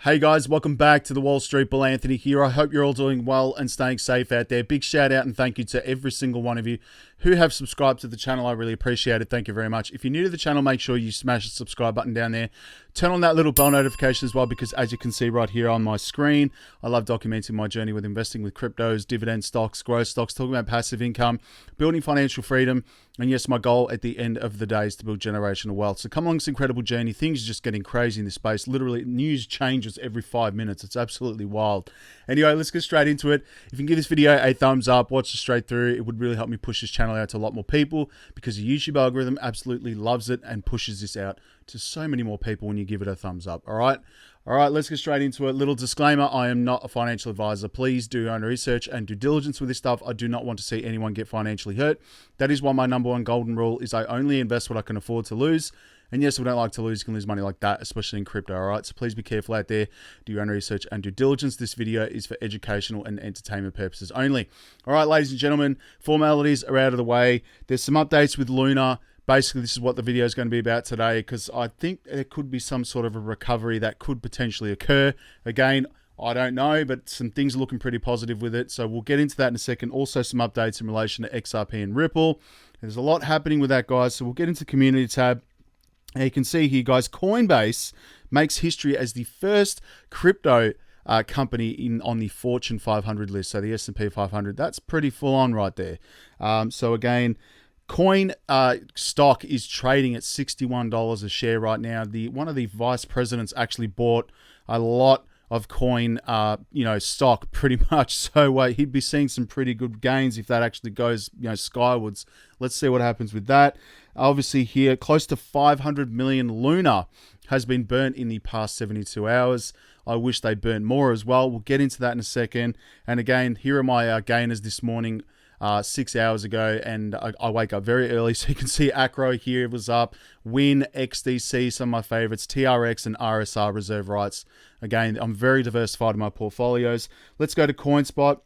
Hey guys, welcome back to the Wall Street Bull. Anthony here. I hope you're all doing well and staying safe out there. Big shout out and thank you to every single one of you who have subscribed to the channel. I really appreciate it. Thank you very much. If you're new to the channel, make sure you smash the subscribe button down there. Turn on that little bell notification as well, because as you can see right here on my screen, I love documenting my journey with investing with cryptos, dividend stocks, growth stocks, talking about passive income, building financial freedom. And yes, my goal at the end of the day is to build generational wealth. So come along this incredible journey. Things are just getting crazy in this space. Literally, news changes every 5 minutes. It's absolutely wild. Anyway, let's get straight into it. If you can give this video a thumbs up, watch it straight through, it would really help me push this channel out to a lot more people, because the YouTube algorithm absolutely loves it and pushes this out to so many more people when you give it a thumbs up. All right, let's get straight into it. Little disclaimer, I am not a financial advisor. Please do your own research and due diligence with this stuff. I do not want to see anyone get financially hurt. That is why my number one golden rule is I only invest what I can afford to lose. And yes, if we don't like to lose, you can lose money like that, especially in crypto, all right? So please be careful out there. Do your own research and due diligence. This video is for educational and entertainment purposes only. All right, ladies and gentlemen, formalities are out of the way. There's some updates with Luna. Basically, this is what the video is going to be about today, because I think there could be some sort of a recovery that could potentially occur. Again, I don't know, but some things are looking pretty positive with it. So we'll get into that in a second. Also, some updates in relation to XRP and Ripple. There's a lot happening with that, guys. So we'll get into the community tab. And you can see here, guys, Coinbase makes history as the first crypto company on the Fortune 500 list. So the S&P 500, that's pretty full on right there. So again, Coin stock is trading at $61 a share right now. One of the vice presidents actually bought a lot of Coin, stock pretty much. So he'd be seeing some pretty good gains if that actually goes, skywards. Let's see what happens with that. Obviously here, close to 500 million Luna has been burnt in the past 72 hours. I wish they burnt more as well. We'll get into that in a second. And again, here are my gainers this morning. 6 hours ago, and I wake up very early, so you can see Acro here was up, Win, XDC, some of my favorites, TRX and RSR reserve rights. Again, I'm very diversified in my portfolios. Let's go to CoinSpot.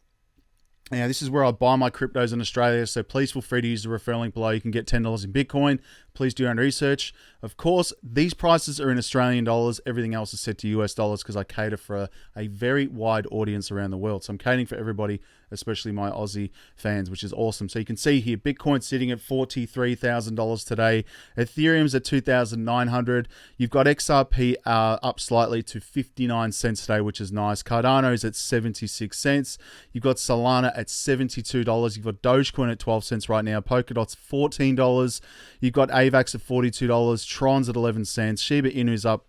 Now, this is where I buy my cryptos in Australia, so please feel free to use the referral link below. You can get $10 in Bitcoin. Please do your own research. Of course, these prices are in Australian dollars. Everything else is set to US dollars, because I cater for a very wide audience around the world. So I'm catering for everybody, especially my Aussie fans, which is awesome. So you can see here, Bitcoin sitting at $43,000 today. Ethereum's at $2,900. You've got XRP up slightly to 59 cents today, which is nice. Cardano's at 76 cents. You've got Solana at $72. You've got Dogecoin at 12 cents right now. Polkadot's $14. You've got AVAX at $42. Tron's at 11 cents. Shiba Inu's up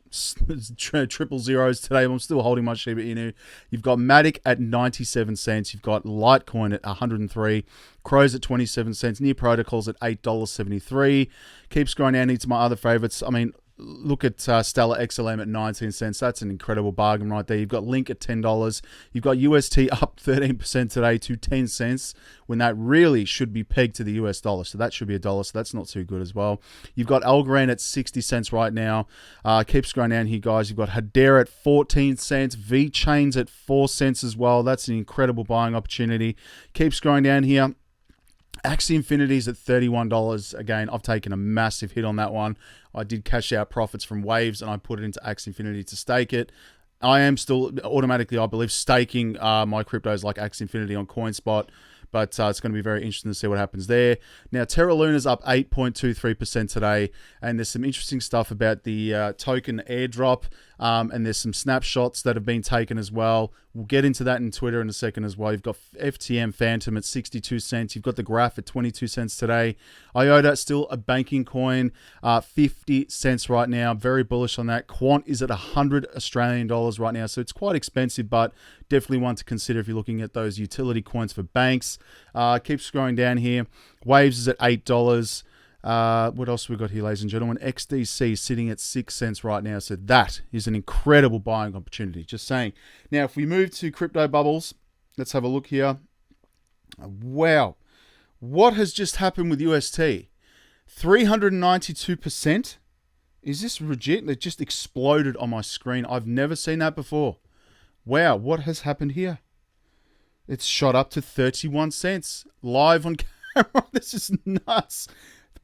triple zeros today. I'm still holding my Shiba Inu. You've got Matic at 97 cents. You've got Litecoin at 103. Crows at 27 cents. Near Protocols at $8.73. Keep scrolling down into my other favorites. I mean, look at Stellar XLM at 19 cents. That's an incredible bargain right there. You've got Link at $10. You've got UST up 13% today to 10 cents, when that really should be pegged to the US dollar. So that should be $1. So that's not too good as well. You've got Algorand at 60 cents right now. Keep scrolling down here, guys. You've got Hedera at 14 cents. VeChain's at 4 cents as well. That's an incredible buying opportunity. Keep scrolling down here. Axie Infinity's at $31. Again, I've taken a massive hit on that one. I did cash out profits from Waves, and I put it into Axie Infinity to stake it. I am still automatically, I believe, staking my cryptos like Axie Infinity on CoinSpot. But it's going to be very interesting to see what happens there. Now, Terra Luna's up 8.23% today, and there's some interesting stuff about the token airdrop, and there's some snapshots that have been taken as well. We'll get into that in Twitter in a second as well. You've got FTM Phantom at 62 cents. You've got the Graph at 22 cents today. IOTA, still a banking coin, 50 cents right now. Very bullish on that. Quant is at 100 Australian dollars right now, so it's quite expensive, but definitely one to consider if you're looking at those utility coins for banks. Keep scrolling down here. Waves is at $8. What else we got here, ladies and gentlemen? XDC sitting at 6 cents right now. So that is an incredible buying opportunity. Just saying. Now, if we move to crypto bubbles, let's have a look here. Wow. What has just happened with UST? 392%? Is this legit? It just exploded on my screen. I've never seen that before. Wow, what has happened here? It's shot up to 31 cents live on camera. This is nuts.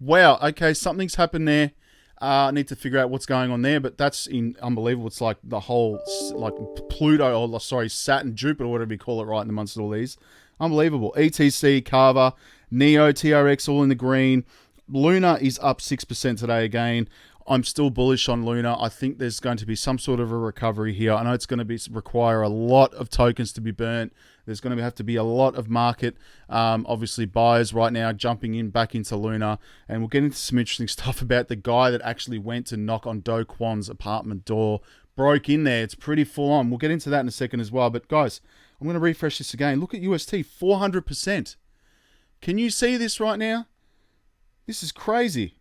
Wow, okay, something's happened there. I need to figure out what's going on there, but that's unbelievable. It's like the whole, like Pluto, or sorry, Saturn, Jupiter, whatever you call it, right in amongst all these. Unbelievable. ETC, Carver, Neo, TRX, all in the green. Luna is up 6% today again. I'm still bullish on Luna. I think there's going to be some sort of a recovery here. I know it's going to require a lot of tokens to be burnt. There's going to have to be a lot of market, obviously buyers right now jumping in back into Luna. And we'll get into some interesting stuff about the guy that actually went to knock on Do Kwon's apartment door, broke in there. It's pretty full on. We'll get into that in a second as well. But guys, I'm going to refresh this again. Look at UST, 400%. Can you see this right now? This is crazy.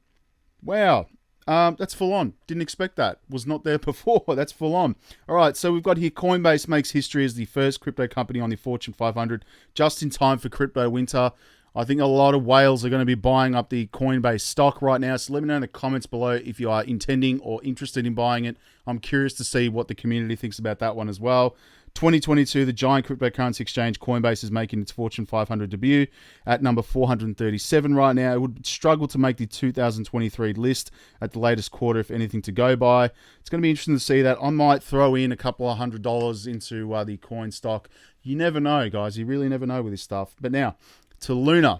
Wow. That's full on. Didn't expect that. Was not there before. That's full on. All right, so we've got here Coinbase makes history as the first crypto company on the Fortune 500 just in time for crypto winter. I think a lot of whales are going to be buying up the Coinbase stock right now. So let me know in the comments below if you are intending or interested in buying it. I'm curious to see what the community thinks about that one as well. 2022, the giant cryptocurrency exchange Coinbase is making its Fortune 500 debut at number 437 right now. It would struggle to make the 2023 list at the latest quarter, if anything to go by. It's going to be interesting to see that. I might throw in a couple of $100 into the coin stock. You never know, guys. You really never know with this stuff. But now, to Luna.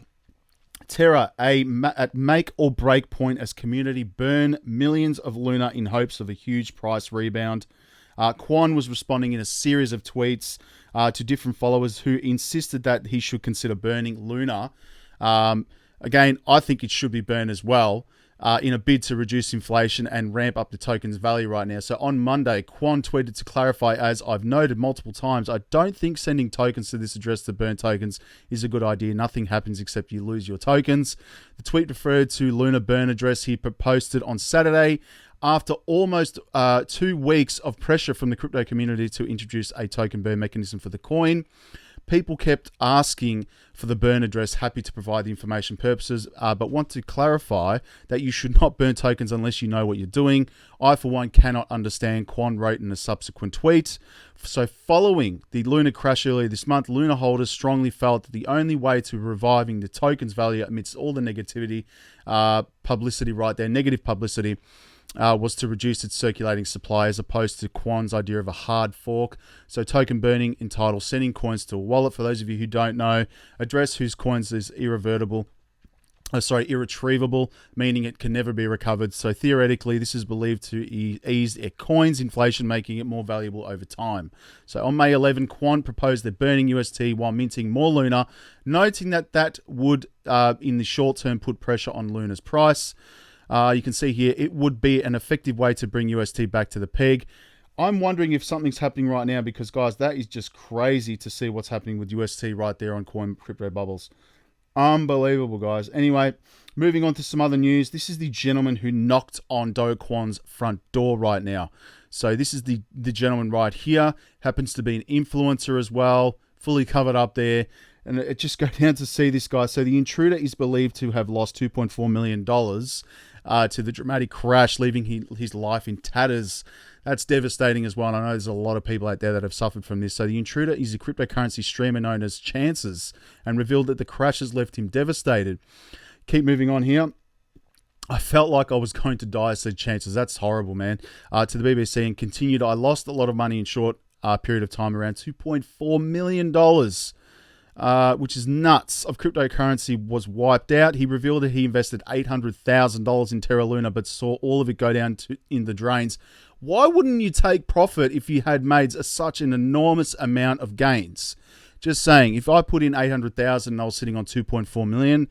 Terra, at make or break point as community burn millions of Luna in hopes of a huge price rebound. Kwon was responding in a series of tweets to different followers who insisted that he should consider burning Luna. Again, I think it should be burned as well in a bid to reduce inflation and ramp up the token's value right now. So on Monday, Kwon tweeted to clarify, as I've noted multiple times, I don't think sending tokens to this address to burn tokens is a good idea. Nothing happens except you lose your tokens. The tweet referred to Luna burn address he posted on Saturday, after almost 2 weeks of pressure from the crypto community to introduce a token burn mechanism for the coin. People kept asking for the burn address, happy to provide the information purposes, but want to clarify that you should not burn tokens unless you know what you're doing. I, for one, cannot understand, Kwon wrote in a subsequent tweet. So following the Luna crash earlier this month, Luna holders strongly felt that the only way to reviving the token's value amidst all the negativity, publicity right there, negative publicity, was to reduce its circulating supply as opposed to Kwon's idea of a hard fork. So token burning entitles sending coins to a wallet. For those of you who don't know, address whose coins is irretrievable, meaning it can never be recovered. So theoretically, this is believed to ease coins inflation, making it more valuable over time. So on May 11, Kwon proposed they're burning UST while minting more Luna, noting that would, in the short term, put pressure on Luna's price. You can see here, it would be an effective way to bring UST back to the peg. I'm wondering if something's happening right now because, guys, that is just crazy to see what's happening with UST right there on Coin Crypto Bubbles. Unbelievable, guys. Anyway, moving on to some other news. This is the gentleman who knocked on Do Kwon's front door right now. So this is the gentleman right here. Happens to be an influencer as well. Fully covered up there. And it just goes down to see this guy. So the Intruder is believed to have lost $2.4 million to the dramatic crash, leaving his life in tatters. That's devastating as well. And I know there's a lot of people out there that have suffered from this. So the Intruder is a cryptocurrency streamer known as Chances and revealed that the crash has left him devastated. Keep moving on here. I felt like I was going to die, said Chances. That's horrible, man. To the BBC and continued, I lost a lot of money in short period of time, around $2.4 million. Which is nuts, of cryptocurrency was wiped out. He revealed that he invested $800,000 in Terra Luna, but saw all of it go down in the drains. Why wouldn't you take profit if you had made such an enormous amount of gains? Just saying, if I put in $800,000 and I was sitting on $2.4 million,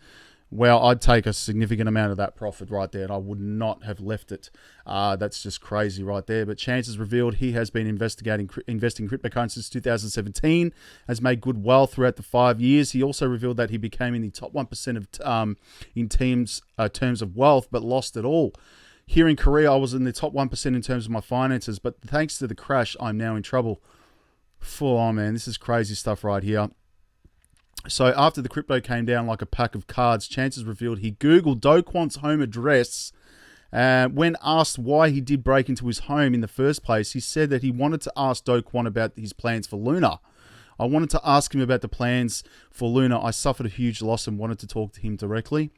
well, I'd take a significant amount of that profit right there, and I would not have left it. That's just crazy right there. But Chances revealed he has been investing in cryptocurrencies since 2017, has made good wealth throughout the 5 years. He also revealed that he became in the top 1% of in terms of wealth, but lost it all. Here in Korea, I was in the top 1% in terms of my finances, but thanks to the crash, I'm now in trouble. Full on, man. This is crazy stuff right here. So after the crypto came down like a pack of cards, Chances revealed he Googled Do Kwon's home address. When asked why he did break into his home in the first place, he said that he wanted to ask Do Kwon about his plans for Luna. I wanted to ask him about the plans for Luna. I suffered a huge loss and wanted to talk to him directly.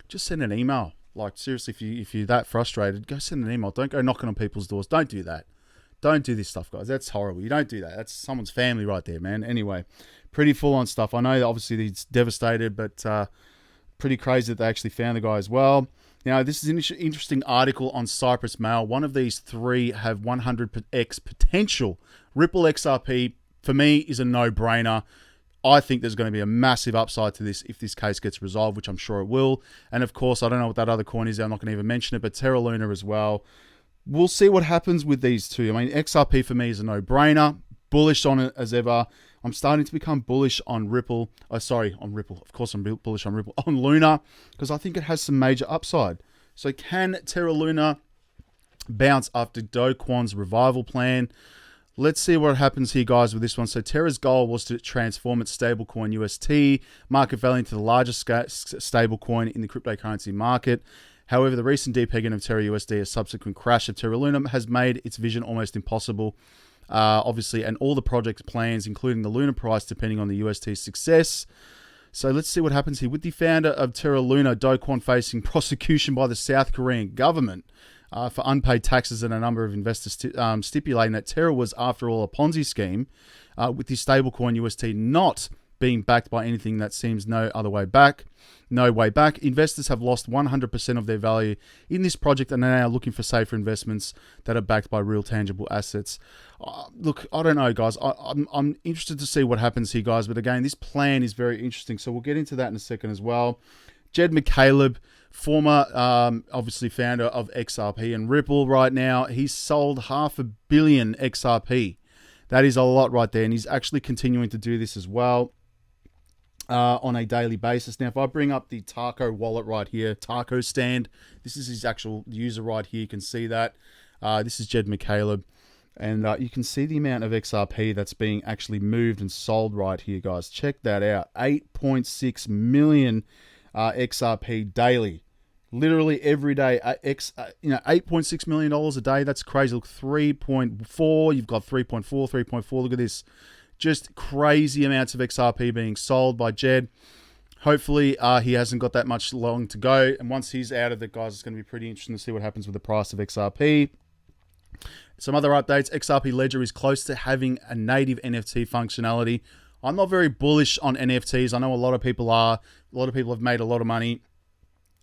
Just send an email. Like, seriously, if you're that frustrated, go send an email. Don't go knocking on people's doors. Don't do that. Don't do this stuff, guys. That's horrible. You don't do that. That's someone's family right there, man. Anyway, pretty full-on stuff. I know that obviously he's devastated, but pretty crazy that they actually found the guy as well. Now, this is an interesting article on Cyprus Mail. One of these three have 100x potential. Ripple XRP, for me, is a no-brainer. I think there's going to be a massive upside to this if this case gets resolved, which I'm sure it will. And of course, I don't know what that other coin is. I'm not going to even mention it, but Terra Luna as well. We'll see what happens with these two. I mean, XRP for me is a no-brainer. Bullish on it as ever. I'm starting to become bullish on Ripple. On Ripple. Of course, I'm bullish on Ripple. On Luna, because I think it has some major upside. So can Terra Luna bounce after Do Kwon's revival plan? Let's see what happens here, guys, with this one. So Terra's goal was to transform its stablecoin UST market value into the largest stablecoin in the cryptocurrency market. However, the recent depegging of TerraUSD, a subsequent crash of Terra Luna, has made its vision almost impossible. Obviously, and all the project plans, including the Luna price, depending on the UST's success. So let's see what happens here. With the founder of Terra Luna, Do Kwon, facing prosecution by the South Korean government for unpaid taxes, and a number of investors stipulating that Terra was, after all, a Ponzi scheme, with the stablecoin UST not being backed by anything that seems no way back. Investors have lost 100% of their value in this project and are now looking for safer investments that are backed by real tangible assets. Look, I don't know, guys. I'm interested to see what happens here, guys. But again, this plan is very interesting. So we'll get into that in a second as well. Jed McCaleb, former, obviously founder of XRP and Ripple right now, he's sold 500 million XRP. That is a lot right there. And he's actually continuing to do this as well. On a daily basis. Now, if I bring up the Taco wallet right here, Taco stand, this is his actual user right here. You can see that. This is Jed McCaleb. And you can see the amount of XRP that's being actually moved and sold right here, guys. Check that out. 8.6 million XRP daily. Literally every day. $8.6 million a day. That's crazy. Look, 3.4. You've got 3.4, 3.4. Look at this. Just crazy amounts of XRP being sold by Jed. Hopefully, he hasn't got that much long to go. And once he's out of it, guys, it's going to be pretty interesting to see what happens with the price of XRP. Some other updates. XRP Ledger is close to having a native NFT functionality. I'm not very bullish on NFTs. I know a lot of people are. A lot of people have made a lot of money.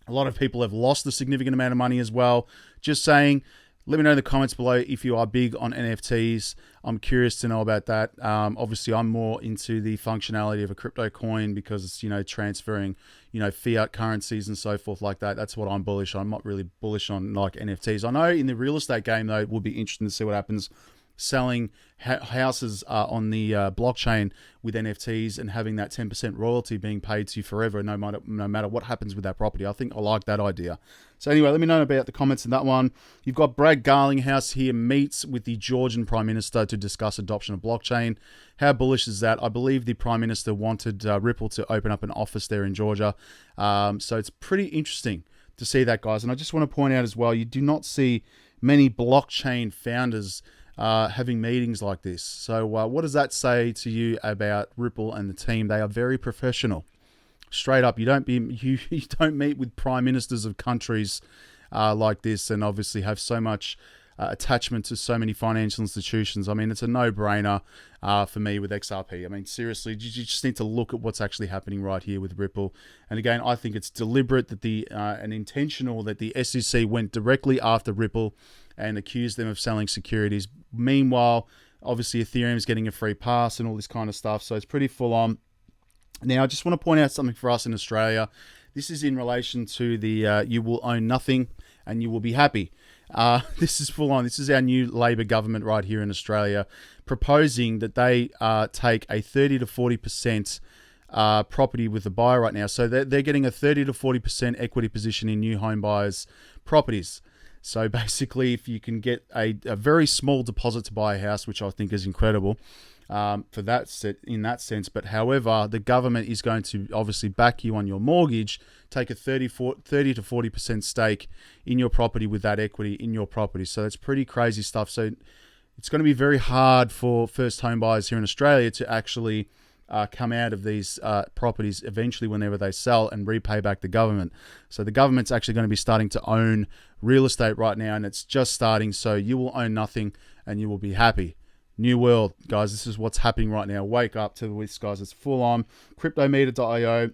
A lot of people have lost a significant amount of money as well. Just saying. Let me know in the comments below if you are big on NFTs. I'm curious to know about that. Obviously, I'm more into the functionality of a crypto coin because it's, transferring, fiat currencies and so forth like that. That's what I'm bullish on. I'm not really bullish on like NFTs. I know in the real estate game, though, it will be interesting to see what happens selling houses on the blockchain with NFTs and having that 10% royalty being paid to you forever, no matter what happens with that property. I think I like that idea. So anyway, let me know about the comments in that one. You've got Brad Garlinghouse here meets with the Georgian Prime Minister to discuss adoption of blockchain. How bullish is that? I believe the Prime Minister wanted Ripple to open up an office there in Georgia. So it's pretty interesting to see that, guys. And I just want to point out as well, you do not see many blockchain founders having meetings like this. So what does that say to you about Ripple and the team? They are very professional. Straight up, you don't meet with prime ministers of countries like this and obviously have so much attachment to so many financial institutions. I mean, it's a no-brainer for me with XRP. I mean, seriously, you just need to look at what's actually happening right here with Ripple. And again, I think it's deliberate that and intentional that the SEC went directly after Ripple and accused them of selling securities. Meanwhile, obviously, Ethereum is getting a free pass and all this kind of stuff. So it's pretty full on. Now, I just want to point out something for us in Australia. This is in relation to the you will own nothing and you will be happy. This is full on. This is our new Labor government right here in Australia proposing that they take a 30 to 40% property with the buyer right now. So they're getting a 30 to 40% equity position in new home buyers' properties. So basically, if you can get a very small deposit to buy a house, which I think is incredible, for that in that sense. But however, the government is going to obviously back you on your mortgage, take a 30 to 40% stake in your property with that equity in your property. So it's pretty crazy stuff. So it's going to be very hard for first home buyers here in Australia to actually come out of these properties eventually whenever they sell and repay back the government. So the government's actually going to be starting to own real estate right now, and it's just starting. So you will own nothing and you will be happy. New world, guys. This is what's happening right now. Wake up to this, guys. It's full on. Cryptometer.io.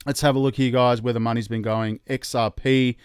Let's have a look here, guys, where the money's been going. XRP,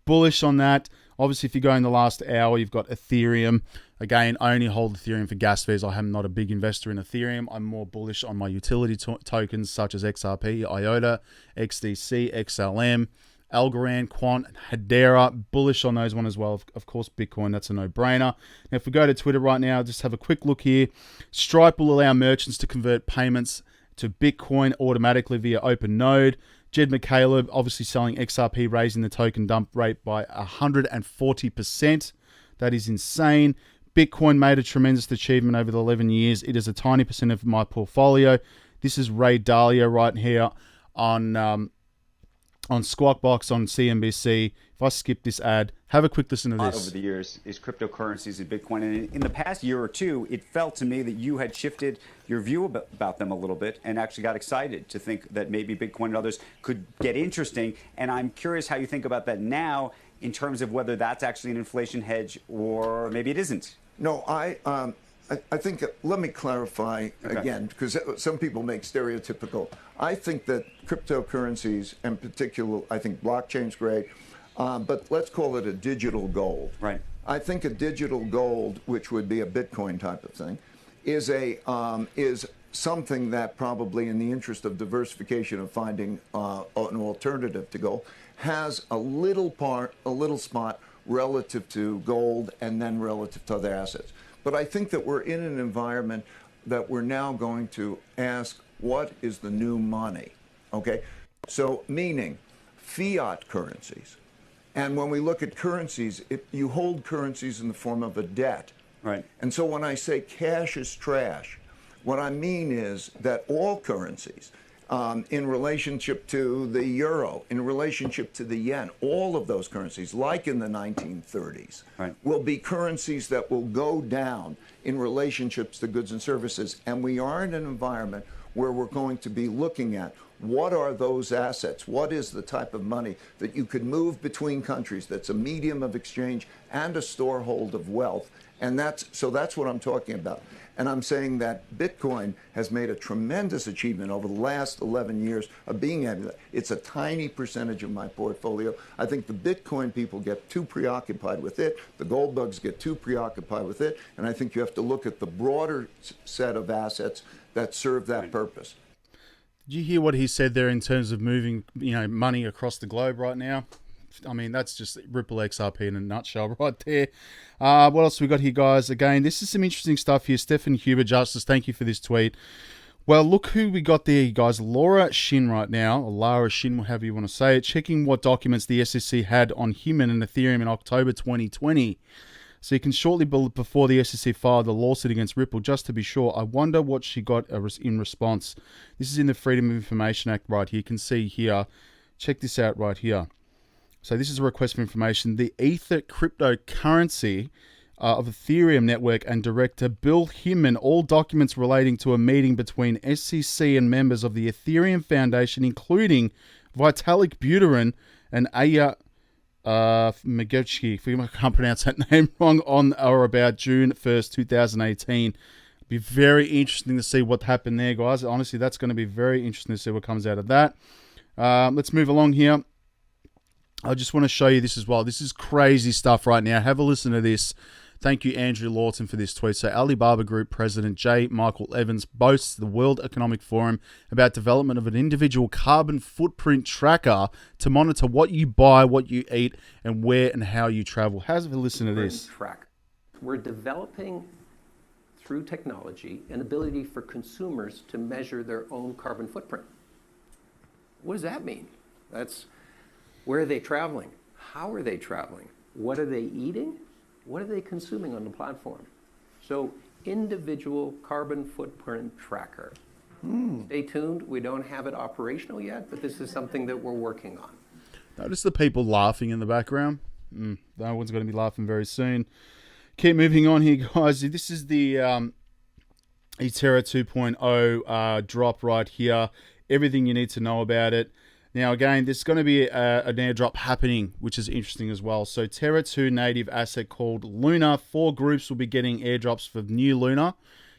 bullish on that. Obviously, if you go in the last hour, you've got Ethereum. Again, I only hold Ethereum for gas fees. I am not a big investor in Ethereum. I'm more bullish on my utility tokens such as XRP, IOTA, XDC, XLM, Algorand, Quant, Hedera. Bullish on those one as well. Of course, Bitcoin, that's a no-brainer. Now, if we go to Twitter right now, just have a quick look here. Stripe will allow merchants to convert payments to Bitcoin automatically via OpenNode. Jed McCaleb obviously selling XRP, raising the token dump rate by 140%. That is insane. Bitcoin made a tremendous achievement over the 11 years. It is a tiny percent of my portfolio. This is Ray Dalio right here on Squawk Box on CNBC. If I skip this ad, have a quick listen to this. Over the years is cryptocurrencies and Bitcoin. And in the past year or two, it felt to me that you had shifted your view about them a little bit and actually got excited to think that maybe Bitcoin and others could get interesting. And I'm curious how you think about that now in terms of whether that's actually an inflation hedge or maybe it isn't. No, I think, let me clarify again, because some people make stereotypical. I think that cryptocurrencies, in particular, I think blockchain's great, but let's call it a digital gold. Right. I think a digital gold, which would be a Bitcoin type of thing, is something that probably, in the interest of diversification of finding an alternative to gold, has a little spot relative to gold and then relative to other assets. But I think that we're in an environment that we're now going to ask, what is the new money? Okay, so meaning fiat currencies. And when we look at currencies, you hold currencies in the form of a debt. Right. And so when I say cash is trash, what I mean is that all currencies, in relationship to the euro, in relationship to the yen, all of those currencies, like in the 1930s, right, will be currencies that will go down in relationships to goods and services. And we are in an environment where we're going to be looking at what are those assets? What is the type of money that you could move between countries that's a medium of exchange and a storehold of wealth? And that's what I'm talking about. And I'm saying that Bitcoin has made a tremendous achievement over the last 11 years of being able to. It's a tiny percentage of my portfolio. I think the Bitcoin people get too preoccupied with it. The gold bugs get too preoccupied with it. And I think you have to look at the broader set of assets that serve that purpose. Did you hear what he said there in terms of moving, money across the globe right now? I mean, that's just Ripple XRP in a nutshell right there. What else we got here, guys? Again, this is some interesting stuff here. Stephen Huber Justice, thank you for this tweet. Well, look who we got there, guys. Laura Shin right now, or Lara Shin, however you want to say it, checking what documents the SEC had on Human and Ethereum in October 2020. So you can shortly before the SEC filed the lawsuit against Ripple, just to be sure. I wonder what she got in response. This is in the Freedom of Information Act right here. You can see here. Check this out right here. So this is a request for information. The Ether cryptocurrency of Ethereum network and director Bill Hinman, all documents relating to a meeting between SEC and members of the Ethereum Foundation, including Vitalik Buterin and Aya Megachki, if I can't pronounce that name wrong, on or about June 1st, 2018. Be very interesting to see what happened there, guys. Honestly, that's going to be very interesting to see what comes out of that. Let's move along here. I just want to show you this as well. This is crazy stuff right now. Have a listen to this. Thank you, Andrew Lawton, for this tweet. So Alibaba Group President J. Michael Evans boasts the World Economic Forum about development of an individual carbon footprint tracker to monitor what you buy, what you eat, and where and how you travel. Have a listen to this. We're developing, through technology, an ability for consumers to measure their own carbon footprint. What does that mean? Where are they traveling? How are they traveling? What are they eating? What are they consuming on the platform? So, individual carbon footprint tracker. Stay tuned. We don't have it operational yet, but this is something that we're working on. Notice the people laughing in the background. No one's going to be laughing very soon. Keep moving on here, guys. This is the Terra 2.0 drop right here. Everything you need to know about it. Now, again, there's going to be an airdrop happening, which is interesting as well. So, Terra 2 native asset called Luna. 4 groups will be getting airdrops for new Luna.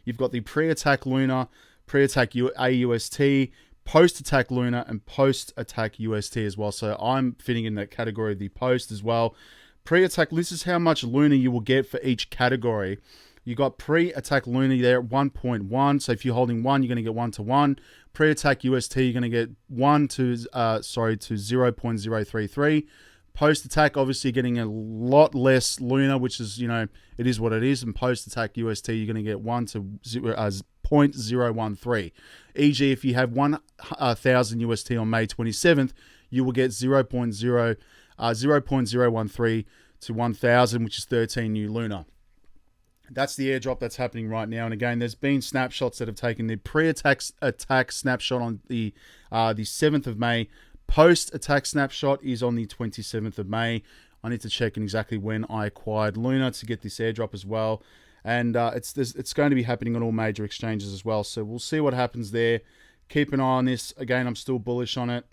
You've got the pre-attack Luna, pre-attack AUST, post-attack Luna, and post-attack UST as well. So, I'm fitting in that category of the post as well. Pre-attack, this is how much Luna you will get for each category. You got pre-attack Luna there at 1.1. So if you're holding 1, you're going to get 1 to 1. Pre-attack UST, you're going to get 1 to 0.033. Post-attack, obviously getting a lot less Luna, which is, you know, it is what it is. And post-attack UST, you're going to get 1 to 0.013. E.g., if you have 1,000 UST on May 27th, you will get 0.013 to 1,000, which is 13 new Luna. That's the airdrop that's happening right now. And again, there's been snapshots that have taken the pre-attack snapshot on the 7th of May. Post-attack snapshot is on the 27th of May. I need to check in exactly when I acquired Luna to get this airdrop as well. And it's going to be happening on all major exchanges as well. So we'll see what happens there. Keep an eye on this. Again, I'm still bullish on it.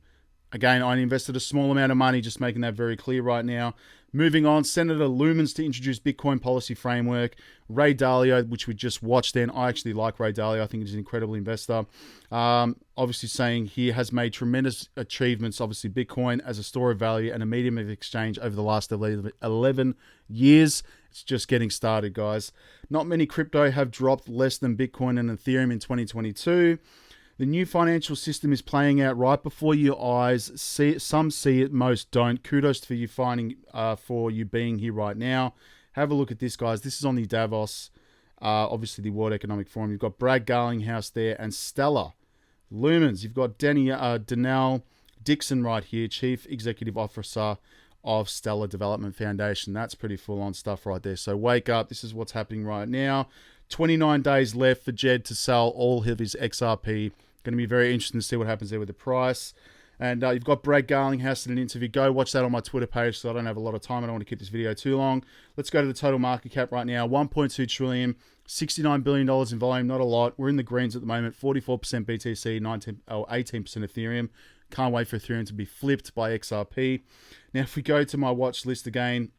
Again, I invested a small amount of money, just making that very clear right now. Moving on, Senator Lumens to introduce Bitcoin policy framework. Ray Dalio, which we just watched then. I actually like Ray Dalio. I think he's an incredible investor. Obviously saying he has made tremendous achievements, obviously Bitcoin as a store of value and a medium of exchange over the last 11 years. It's just getting started, guys. Not many crypto have dropped less than Bitcoin and Ethereum in 2022. The new financial system is playing out right before your eyes. Some see it, most don't. Kudos for you for you being here right now. Have a look at this, guys. This is on the Davos, obviously the World Economic Forum. You've got Brad Garlinghouse there and Stellar Lumens. You've got Danelle Dixon right here, Chief Executive Officer of Stellar Development Foundation. That's pretty full-on stuff right there. So wake up. This is what's happening right now. 29 days left for Jed to sell all of his XRP. Going to be very interesting to see what happens there with the price. And you've got Brad Garlinghouse in an interview. Go watch that on my Twitter page, so I don't have a lot of time. I don't want to keep this video too long. Let's go to the total market cap right now. 1.2 trillion, $69 billion in volume. Not a lot. We're in the greens at the moment. 44% BTC, 18% Ethereum. Can't wait for Ethereum to be flipped by XRP. Now, if we go to my watch list again,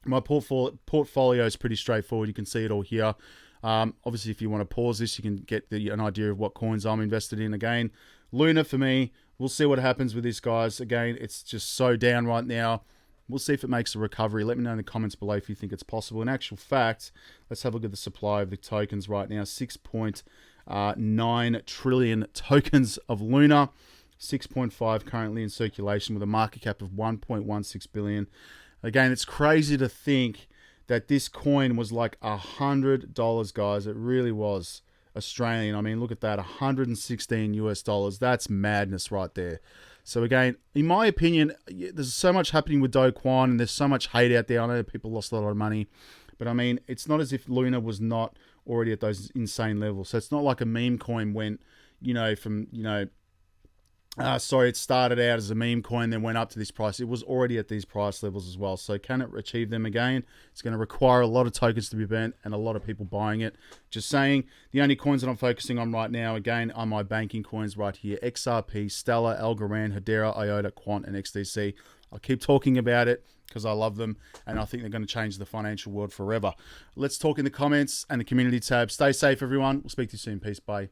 my portfolio is pretty straightforward. You can see it all here. Obviously, if you want to pause this, you can get an idea of what coins I'm invested in. Again, Luna for me. We'll see what happens with this, guys. Again, it's just so down right now. We'll see if it makes a recovery. Let me know in the comments below if you think it's possible. In actual fact, let's have a look at the supply of the tokens right now. 6.9 trillion tokens of Luna. 6.5 currently in circulation with a market cap of 1.16 billion. Again, it's crazy to think that this coin was like $100, guys. It really was Australian. I mean, look at that, 116 US dollars. That's madness right there. So again, in my opinion, there's so much happening with Do Kwon and there's so much hate out there. I know people lost a lot of money, but I mean, it's not as if Luna was not already at those insane levels. So it's not like a meme coin went, from, it started out as a meme coin, then went up to this price. It was already at these price levels as well. So can it achieve them again? It's going to require a lot of tokens to be burnt and a lot of people buying it. Just saying, the only coins that I'm focusing on right now, again, are my banking coins right here. XRP, Stellar, Algorand, Hedera, IOTA, Quant, and XDC. I'll keep talking about it because I love them and I think they're going to change the financial world forever. Let's talk in the comments and the community tab. Stay safe, everyone. We'll speak to you soon. Peace. Bye.